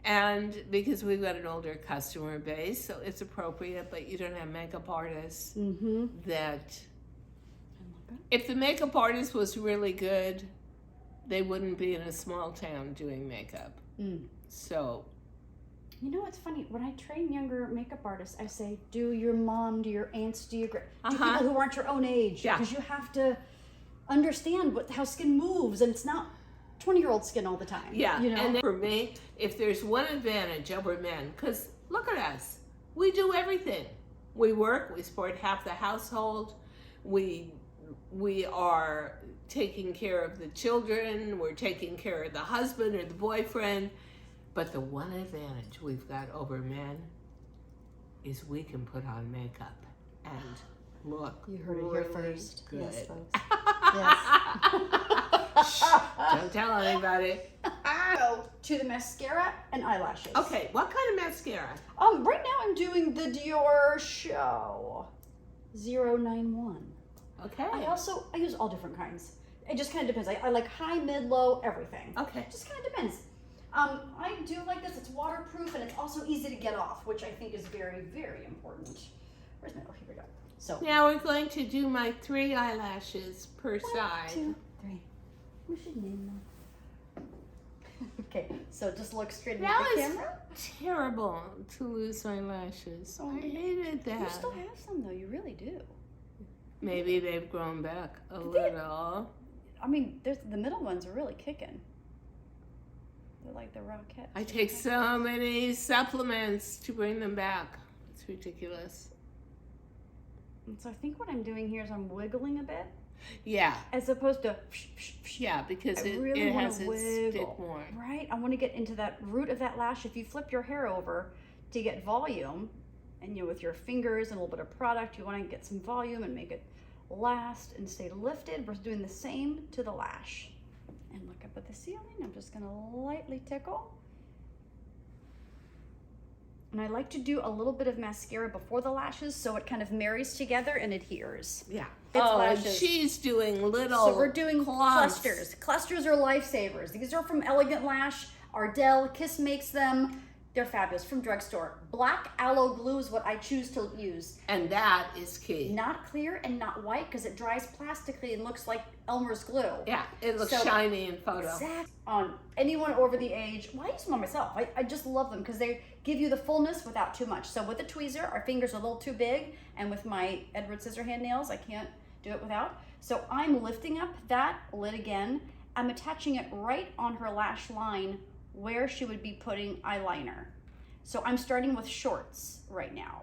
and because we've got an older customer base, so it's appropriate, but you don't have makeup artists that... If the makeup artist was really good, they wouldn't be in a small town doing makeup. So... You know what's funny? When I train younger makeup artists, I say, do your mom, do your aunts, do your do people who aren't your own age. Yeah. Because you have to understand how skin moves, and it's not 20-year-old skin all the time. Yeah, You know? and then for me, if there's one advantage over men, because look at us, we do everything. We work, we support half the household, we are taking care of the children, we're taking care of the husband or the boyfriend. But the one advantage we've got over men is we can put on makeup and look You heard it really here first. good. Yes, folks. Yes. Don't tell anybody. Go to the mascara and eyelashes. Okay, what kind of mascara? Right now I'm doing the Diorshow 091. Okay. I use all different kinds. It just kind of depends. I like high, mid, low, everything. Okay. Just kind of depends. I do like this. It's waterproof and it's also easy to get off, which I think is very, very important. Where's my, here we go. So, Now we're going to do my 3 eyelashes per side. 1, 2, 3. We should name them. Okay, so just look straight into That the was camera. terrible to lose my lashes. Oh, I hated that. You still have some though, you really do. Maybe they've grown back a little. I mean, the middle ones are really kicking. They're like the rockets. I take so many supplements to bring them back. It's ridiculous. And so I think what I'm doing here is I'm wiggling a bit. Yeah. As opposed to... Yeah, because I really it want has to its stick wiggle. more. Right? I want to get into that root of that lash. If you flip your hair over to get volume, and with your fingers and a little bit of product, you want to get some volume and make it last and stay lifted. We're doing the same to the lash. And look up at the ceiling. I'm just going to lightly tickle. And I like to do a little bit of mascara before the lashes so it kind of marries together and adheres. Yeah. It's and lashes. She's doing little So we're doing clumps. clusters. Clusters are lifesavers. These are from Elegant Lash. Ardell, Kiss makes them. They're fabulous from drugstore. Black aloe glue is what I choose to use. And that is key. Not clear and not white because it dries plastically and looks like Elmer's glue. Yeah, it looks shiny in photo. Exactly. On anyone over the age, well, I use them on myself. I just love them because they give you the fullness without too much. So with the tweezer, our fingers are a little too big, and with my Edward Scissorhand nails, I can't do it without. So I'm lifting up that lid again. I'm attaching it right on her lash line where she would be putting eyeliner. So I'm starting with shorts right now.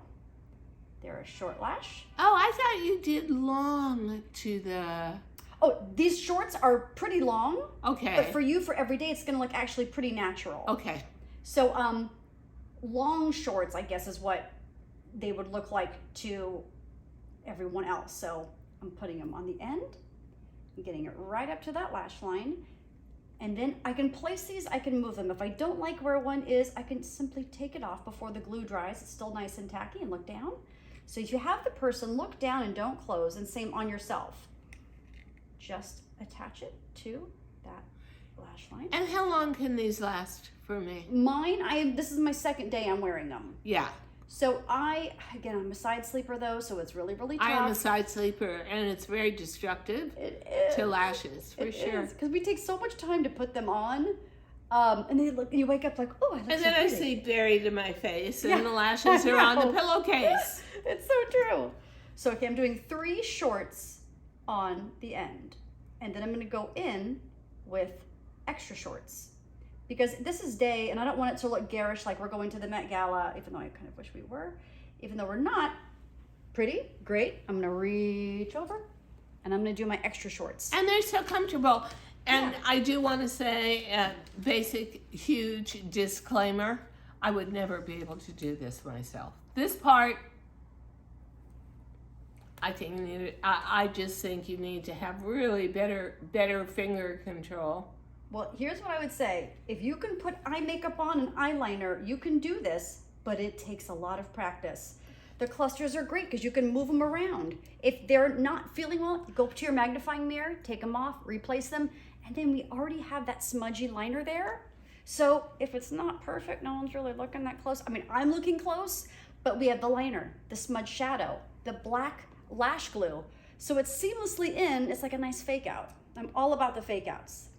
They're a short lash. Oh, I thought you did long to the... Oh, these shorts are pretty long. Okay. But for you, for every day, it's gonna look actually pretty natural. Okay. So long shorts, I guess, is what they would look like to everyone else. So I'm putting them on the end, I'm getting it right up to that lash line. And then I can place these, I can move them. If I don't like where one is, I can simply take it off before the glue dries. It's still nice and tacky, and look down. So if you have the person look down and don't close, and same on yourself. Just attach it to that lash line. And how long can these last for me? Mine, this is my second day I'm wearing them. Yeah. So again, I'm a side sleeper though, so it's really, really tough. I am a side sleeper, and it's very destructive to lashes, for sure. Because we take so much time to put them on, and they look, and you wake up like, oh, I look And so then I pretty. sleep buried in my face, and the lashes are on the pillowcase. It's so true. So okay, I'm doing 3 shorts on the end, and then I'm going to go in with extra shorts. Because this is day, and I don't want it to look garish like we're going to the Met Gala, even though I kind of wish we were. Even though we're not. Pretty, great. I'm gonna reach over, and I'm gonna do my extra shorts. And they're so comfortable. And Yeah. I do want to say a basic, huge disclaimer. I would never be able to do this myself. This part, I think you need. I just think you need to have really better finger control. Well, here's what I would say. If you can put eye makeup on and eyeliner, you can do this, but it takes a lot of practice. The clusters are great because you can move them around. If they're not feeling well, go up to your magnifying mirror, take them off, replace them, and then we already have that smudgy liner there. So if it's not perfect, no one's really looking that close. I mean, I'm looking close, but we have the liner, the smudge shadow, the black lash glue. So it's seamlessly in. It's like a nice fake out. I'm all about the fake outs.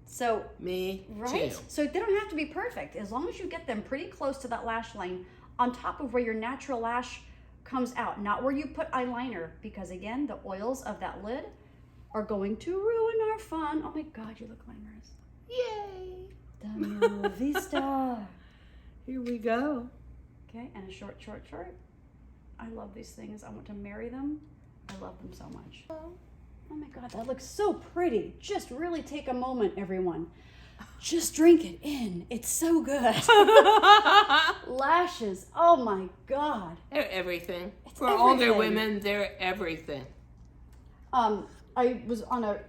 So, Me right? too. So they don't have to be perfect. As long as you get them pretty close to that lash line on top of where your natural lash comes out, not where you put eyeliner, because again, the oils of that lid are going to ruin our fun. Oh my God, you look glamorous. Yay! The Vista. Here we go. Okay, and a short, short, short. I love these things. I want to marry them. I love them so much. Oh my God, that looks so pretty. Just really take a moment, everyone. Just drink it in. It's so good. Lashes, oh my God. They're everything. It's For older everything. women, they're everything. I was on a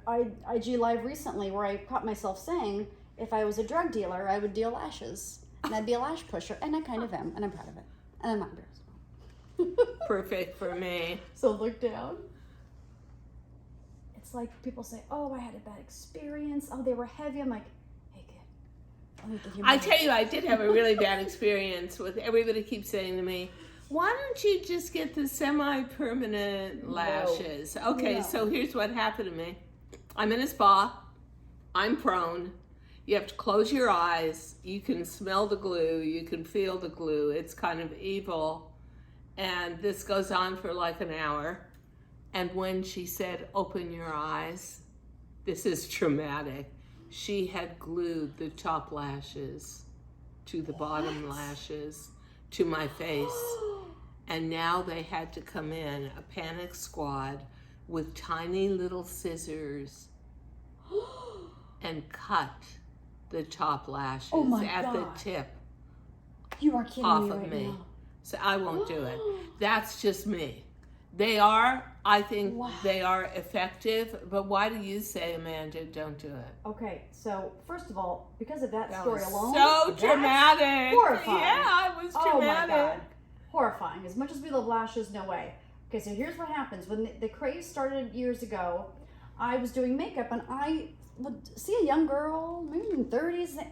IG live recently where I caught myself saying, if I was a drug dealer, I would deal lashes. And I'd be a lash pusher, and I kind of am, and I'm proud of it. And I'm not embarrassed. Perfect for me. So look down. It's like people say, oh, I had a bad experience. Oh, they were heavy. I'm like, hey, kid, let me give you I my tell you, I did have a really bad experience with everybody keeps saying to me, why don't you just get the semi-permanent lashes? Okay, No. so here's what happened to me. I'm in a spa. I'm prone. You have to close your eyes. You can smell the glue. You can feel the glue. It's kind of evil. And this goes on for like an hour. And when she said, open your eyes, this is traumatic. She had glued the top lashes to the bottom lashes to my face. And now they had to come in, a panic squad, with tiny little scissors and cut the top lashes at the tip You are kidding off me of right me. now. So I won't do it. That's just me. They are, I think they are effective, but why do you say, Amanda, don't do it? Okay, so first of all, because of that story alone, so dramatic. Horrifying. Yeah, it was dramatic. Oh my God. Horrifying. As much as we love lashes, no way. Okay, so here's what happens. When the craze started years ago, I was doing makeup and I would see a young girl, maybe in 30s, and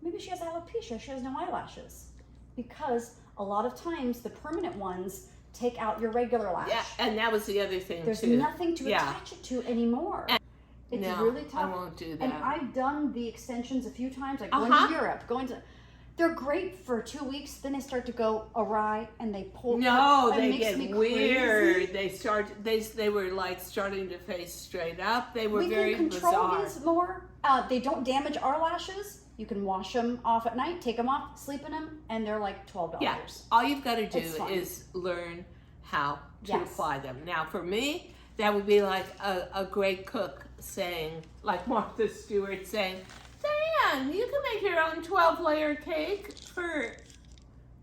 maybe she has alopecia, she has no eyelashes. Because a lot of times the permanent ones take out your regular lash. Yeah, and that was the other thing There's too. nothing to attach it to anymore. It's really tough. I won't do that. And I've done the extensions a few times, like going to Europe, they're great for 2 weeks, then they start to go awry and they pull. No, It they makes get me weird. crazy. They were like starting to face straight up. They were We very can control bizarre. these more. They don't damage our lashes. You can wash them off at night, take them off, sleep in them, and they're like $12. Yeah, all you've got to do It's fun. is learn how to Yes. apply them. Now, for me, that would be like a great cook saying, like Martha Stewart saying, Diane, you can make your own 12-layer cake for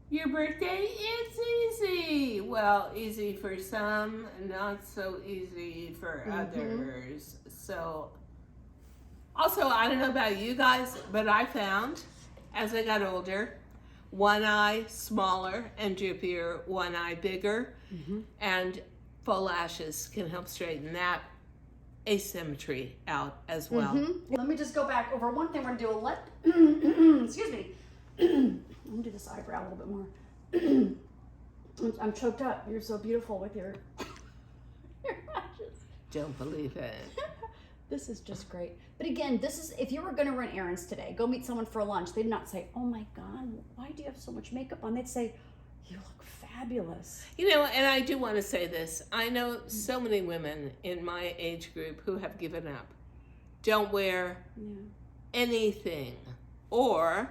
your birthday. It's easy. Well, easy for some, not so easy for others. So, also, I don't know about you guys, but I found as I got older, one eye smaller and drippier, one eye bigger, and faux lashes can help straighten that asymmetry out as well. Let me just go back over one thing. We're gonna do a lip. Excuse me. Let me do this eyebrow a little bit more. I'm choked up. You're so beautiful with your lashes. Don't believe it. This is just great. But again, this is, if you were going to run errands today, go meet someone for lunch, they'd not say, oh my God, why do you have so much makeup on? They'd say, you look fabulous. You know, and I do want to say this. I know so many women in my age group who have given up. Don't wear anything, or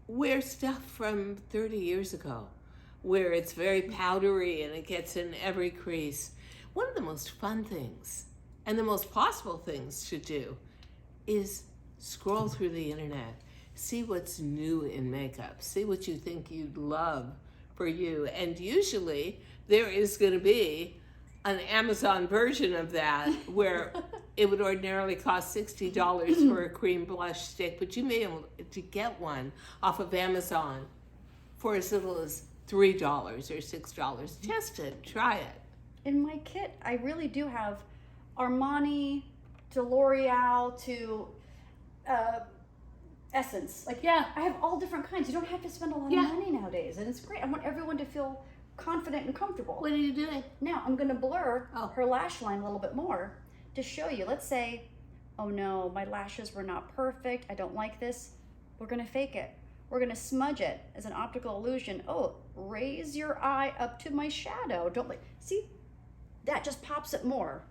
wear stuff from 30 years ago where it's very powdery and it gets in every crease. One of the most fun things and the most possible things to do is scroll through the internet, see what's new in makeup, see what you think you'd love for you. And usually there is going to be an Amazon version of that where it would ordinarily cost $60 for a cream blush stick, but you may be able to get one off of Amazon for as little as $3 or $6. Test it, try it. In my kit, I really do have Armani to L'Oreal to Essence. Like, I have all different kinds. You don't have to spend a lot of money nowadays, and it's great. I want everyone to feel confident and comfortable. What are you doing? Now, I'm going to blur her lash line a little bit more to show you. Let's say, oh no, my lashes were not perfect. I don't like this. We're going to fake it. We're going to smudge it as an optical illusion. Oh, raise your eye up to my shadow. See, that just pops it more.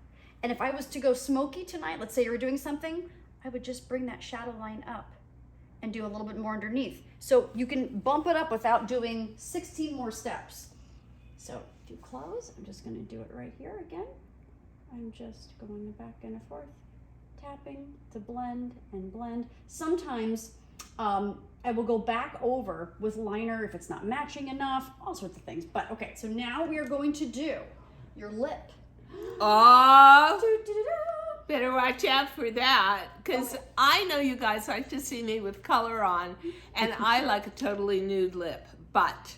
And if I was to go smoky tonight, let's say you were doing something, I would just bring that shadow line up and do a little bit more underneath. So you can bump it up without doing 16 more steps. So if you close, I'm just gonna do it right here again. I'm just going back and forth, tapping to blend and blend. Sometimes I will go back over with liner if it's not matching enough, all sorts of things. But okay, so now we are going to do your lip. Oh, better watch out for that, because I know you guys like to see me with color on, and I like a totally nude lip, but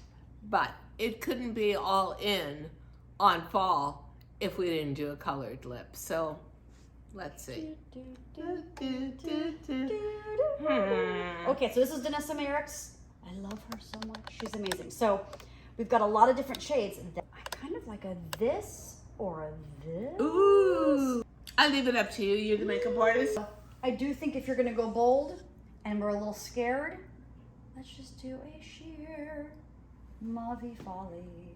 it couldn't be all in on fall if we didn't do a colored lip. So let's see. Okay, so this is Danessa Merrick's. I love her so much. She's amazing. So we've got a lot of different shades. I kind of like a this or a this. Ooh. I leave it up to you. You're the makeup artist. I do think if you're going to go bold and we're a little scared, let's just do a sheer Mauvey Folly.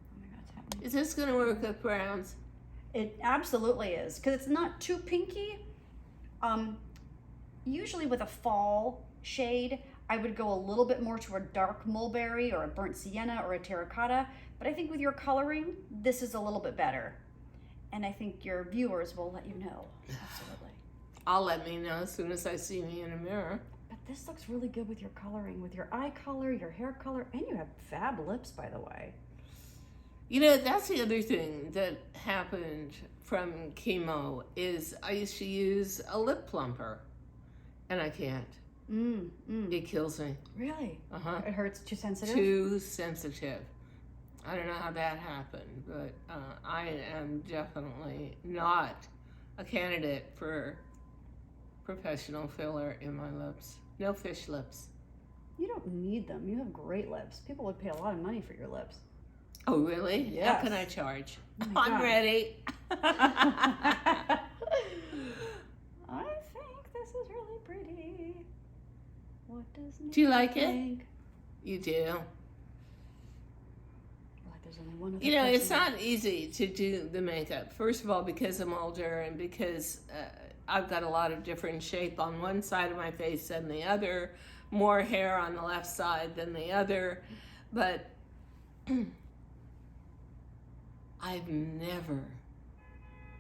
Oh my God, it's happening. Is this going to work with browns? It absolutely is, because it's not too pinky. Usually with a fall shade, I would go a little bit more to a dark mulberry or a burnt sienna or a terracotta. But I think with your coloring, this is a little bit better. And I think your viewers will let you know. Absolutely. I'll let me know as soon as I see me in a mirror. But this looks really good with your coloring, with your eye color, your hair color, and you have fab lips, by the way. You know, that's the other thing that happened from chemo is I used to use a lip plumper, and I can't. It kills me. Really? Uh-huh. It hurts, too sensitive? Too sensitive. I don't know how that happened, but I am definitely not a candidate for professional filler in my lips. No fish lips. You don't need them. You have great lips. People would pay a lot of money for your lips. Oh, really? Yes. How can I charge? Oh my I'm God. ready. I think this is really pretty. What does Nick Do you like think? it? You do. Like there's only one other You know, it's person. not easy to do the makeup. First of all, because I'm older and because I've got a lot of different shape on one side of my face than the other, more hair on the left side than the other. But I've never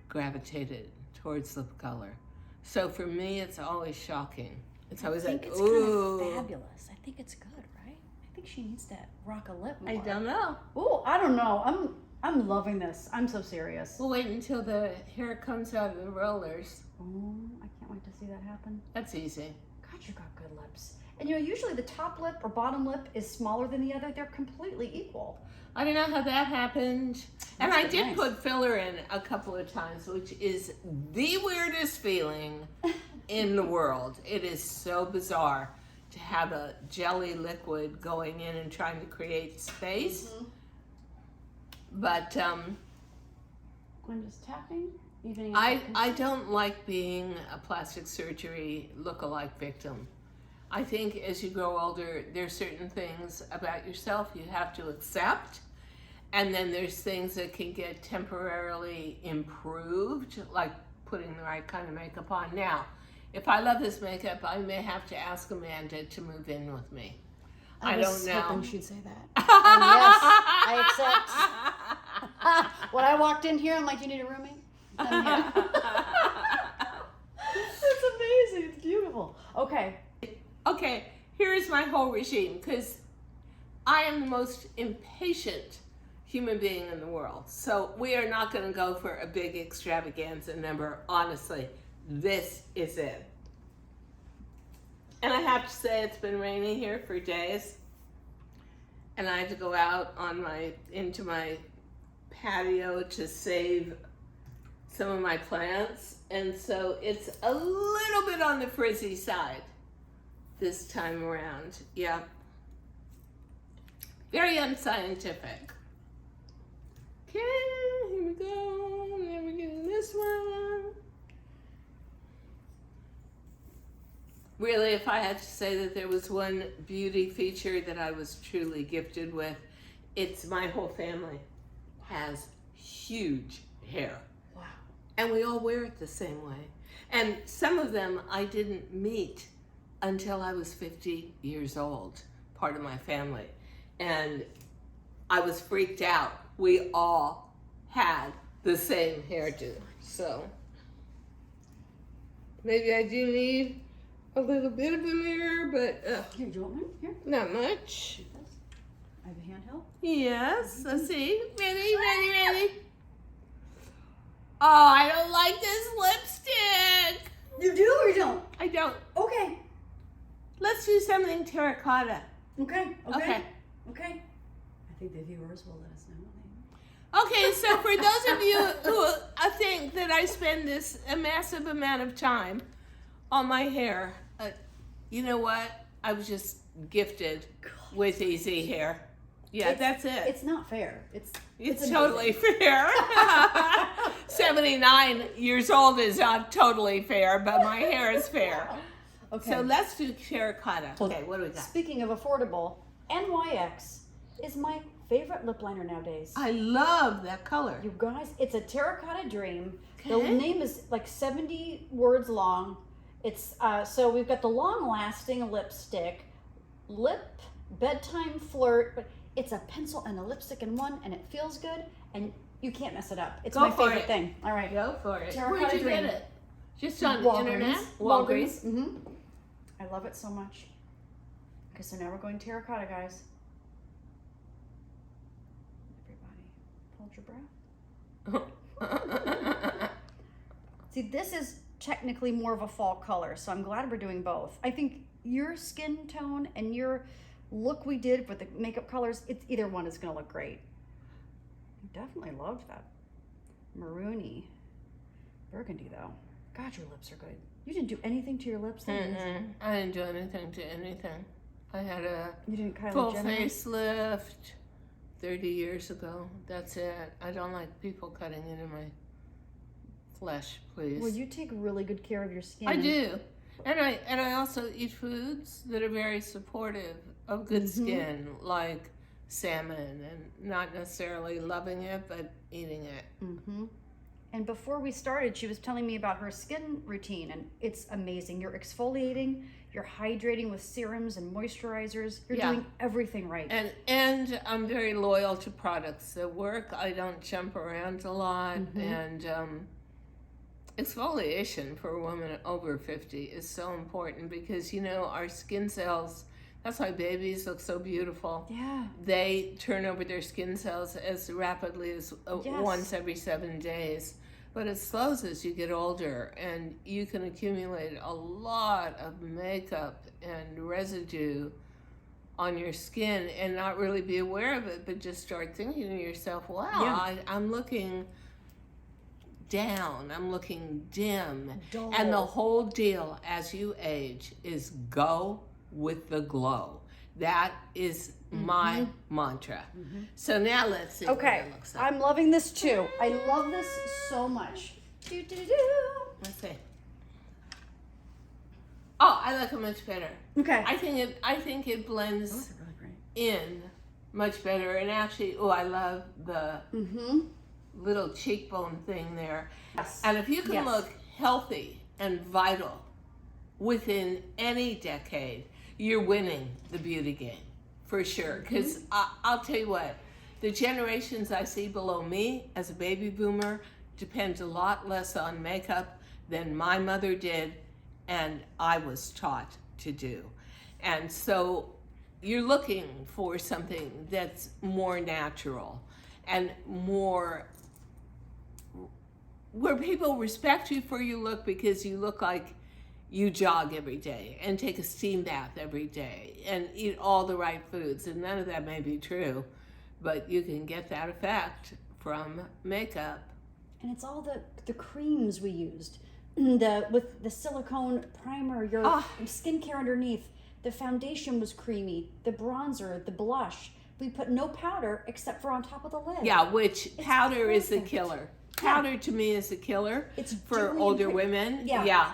gravitated towards lip color. So for me, it's always shocking. It's always I think like, it's ooh. kind of fabulous. I think it's good, right? I think she needs to rock a lip more. I don't know. Oh, I don't know. I'm loving this. I'm so serious. We'll wait until the hair comes out of the rollers. Oh, I can't wait to see that happen. That's easy. God, you got good lips. And you know, usually the top lip or bottom lip is smaller than the other. They're completely equal. I don't know how that happened. And I That's did nice. put filler in a couple of times, which is the weirdest feeling in the world. It is so bizarre to have a jelly liquid going in and trying to create space. But I'm just tapping, evening. out the I don't like being a plastic surgery look-alike victim. I think as you grow older, there's certain things about yourself you have to accept. And then there's things that can get temporarily improved, like putting the right kind of makeup on. Now, if I love this makeup, I may have to ask Amanda to move in with me. I don't know. hoping she'd say that. And yes, I accept. When I walked in here, I'm like, you need a roomie? And yeah. It's amazing. It's beautiful. Okay. Okay, here's my whole regime, because I am the most impatient human being in the world. So we are not going to go for a big extravaganza number. Honestly, this is it. And I have to say, it's been raining here for days. And I had to go out on into my patio to save some of my plants. And so it's a little bit on the frizzy side this time around. Yeah. Very unscientific. Okay, here we go. Now we're getting this one. Really, if I had to say that there was one beauty feature that I was truly gifted with, it's my whole family has huge hair. Wow. And we all wear it the same way. And some of them I didn't meet until I was 50 years old, part of my family. And I was freaked out. We all had the same hairdo. So maybe I do need a little bit of a mirror, but Here, do you want one? Here. not much. I have a handheld. Yes, let's see. Ready? Oh, I don't like this lipstick. You do or you don't? I don't. Okay. Let's do something terracotta. Okay. Okay. I think the viewers will let us know. Okay, so for those of you who think that I spend a massive amount of time on my hair, you know what? I was just gifted with easy hair. Yeah, that's it. It's not fair. It's totally fair. 79 years old is not totally fair, but my hair is fair. Okay. So let's do terracotta. Okay, what do we got? Speaking of affordable, NYX is my favorite lip liner nowadays. I love that color. You guys, it's a terracotta dream. The Okay. name is like 70 words long. It's so we've got the long lasting lipstick, lip, bedtime, flirt, but it's a pencil and a lipstick in one, and it feels good, and you can't mess it up. It's Go my for favorite it. thing. All right. Go for it. Terracotta Where'd you Dream. get it? Just on the internet? Walgreens. Mm-hmm. I love it so much. Okay, so now we're going terracotta, guys. Everybody, hold your breath. See, this is technically more of a fall color, so I'm glad we're doing both. I think your skin tone and your look we did with the makeup colors, either one is going to look great. I definitely loved that maroony burgundy, though. God, your lips are good. You didn't do anything to your lips? I didn't do anything to anything. I had a You didn't Kylie full Jenner? facelift 30 years ago. That's it. I don't like people cutting into my flesh, please. Well, you take really good care of your skin. I do. And I also eat foods that are very supportive of good skin, like salmon, and not necessarily loving it, but eating it. Mm-hmm. And before we started, she was telling me about her skin routine, and it's amazing. You're exfoliating, you're hydrating with serums and moisturizers. You're doing everything right. And I'm very loyal to products that work. I don't jump around a lot, and exfoliation for a woman over 50 is so important because, you know, our skin cells, that's why babies look so beautiful. Yeah. They turn over their skin cells as rapidly as once every 7 days. But it slows as you get older, and you can accumulate a lot of makeup and residue on your skin and not really be aware of it, but just start thinking to yourself, wow, I'm looking down, I'm looking dim. Dull. And the whole deal as you age is go with the glow. That is my mantra. So now let's see what Okay, it looks like. I'm loving this too. I love this so much. Let's see. Oh, I like it much better. Okay. I think it blends Those are really great. in much better. And actually, I love the little cheekbone thing there. Yes. And if you can Yes. look healthy and vital within any decade, you're winning the beauty game for sure. Because I'll tell you what, the generations I see below me as a baby boomer depend a lot less on makeup than my mother did and I was taught to do. And so you're looking for something that's more natural and more where people respect you for your look because you look like you jog every day and take a steam bath every day and eat all the right foods. And none of that may be true, but you can get that effect from makeup. And it's all the creams we used. With the silicone primer, your skincare underneath. The foundation was creamy. The bronzer, the blush. We put no powder except for on top of the lid. Yeah, which powder is the perfect. killer. Powder to me is a killer. It's for dewy older and women. Yeah.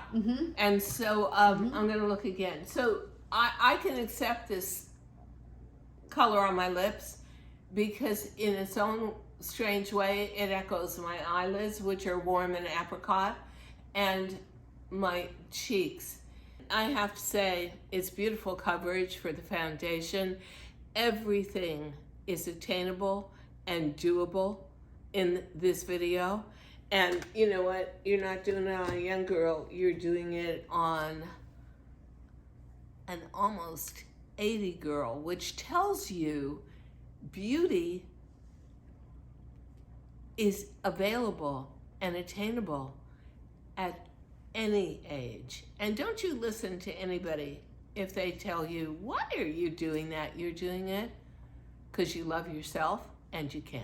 And so I'm going to look again. So I can accept this color on my lips because in its own strange way, it echoes my eyelids, which are warm and apricot, and my cheeks. I have to say, it's beautiful coverage for the foundation. Everything is attainable and doable in this video. And you know what? You're not doing it on a young girl, you're doing it on an almost 80 girl, which tells you beauty is available and attainable at any age. And don't you listen to anybody if they tell you, why are you doing that? You're doing it because you love yourself and you can.